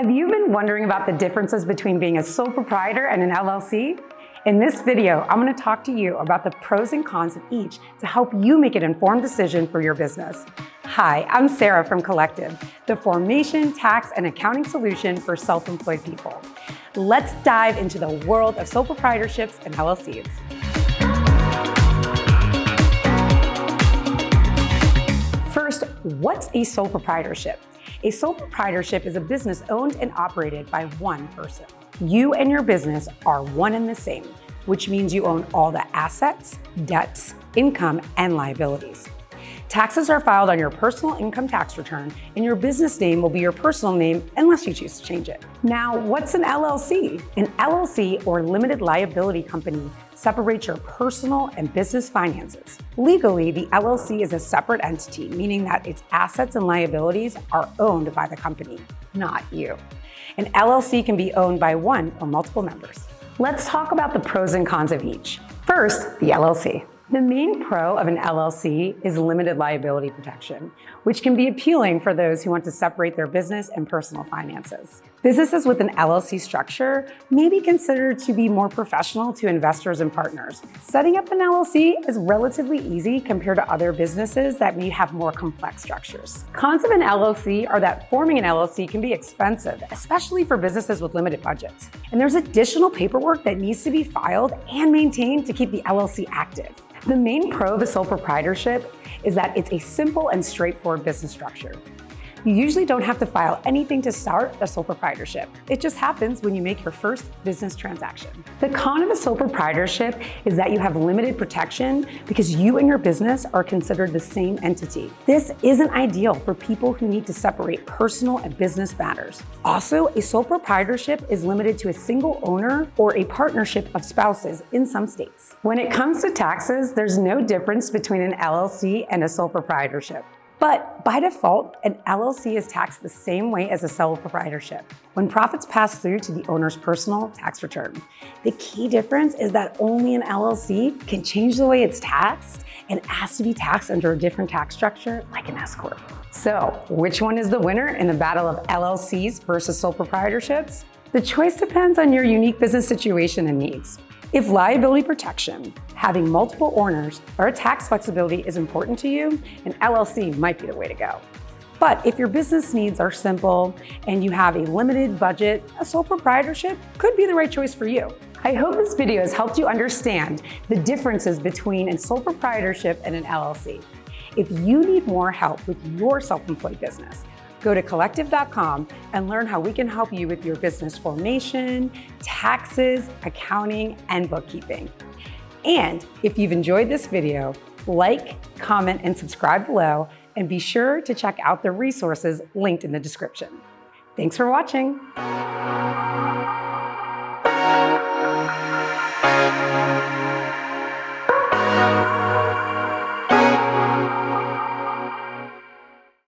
Have you been wondering about the differences between being a sole proprietor and an LLC? In this video, I'm going to talk to you about the pros and cons of each to help you make an informed decision for your business. Hi, I'm Sarah from Collective, the formation, tax, and accounting solution for self-employed people. Let's dive into the world of sole proprietorships and LLCs. First, what's a sole proprietorship? A sole proprietorship is a business owned and operated by one person. You and your business are one and the same, which means you own all the assets, debts, income, and liabilities. Taxes are filed on your personal income tax return, and your business name will be your personal name unless you choose to change it. Now, what's an LLC? An LLC, or limited liability company, separates your personal and business finances. Legally, the LLC is a separate entity, meaning that its assets and liabilities are owned by the company, not you. An LLC can be owned by one or multiple members. Let's talk about the pros and cons of each. First, the LLC. The main pro of an LLC is limited liability protection, which can be appealing for those who want to separate their business and personal finances. Businesses with an LLC structure may be considered to be more professional to investors and partners. Setting up an LLC is relatively easy compared to other businesses that may have more complex structures. Cons of an LLC are that forming an LLC can be expensive, especially for businesses with limited budgets. And there's additional paperwork that needs to be filed and maintained to keep the LLC active. The main pro of a sole proprietorship is that it's a simple and straightforward business structure. You usually don't have to file anything to start a sole proprietorship. It just happens when you make your first business transaction. The con of a sole proprietorship is that you have limited protection because you and your business are considered the same entity. This isn't ideal for people who need to separate personal and business matters. Also, a sole proprietorship is limited to a single owner or a partnership of spouses in some states. When it comes to taxes, there's no difference between an LLC and a sole proprietorship. But by default, an LLC is taxed the same way as a sole proprietorship when profits pass through to the owner's personal tax return. The key difference is that only an LLC can change the way it's taxed and has to be taxed under a different tax structure like an S Corp. So, which one is the winner in the battle of LLCs versus sole proprietorships? The choice depends on your unique business situation and needs. If liability protection, having multiple owners, or tax flexibility is important to you, an LLC might be the way to go. But if your business needs are simple and you have a limited budget, a sole proprietorship could be the right choice for you. I hope this video has helped you understand the differences between a sole proprietorship and an LLC. If you need more help with your self-employed business, go to collective.com and learn how we can help you with your business formation, taxes, accounting, and bookkeeping. And if you've enjoyed this video, like, comment, and subscribe below, and be sure to check out the resources linked in the description. Thanks for watching.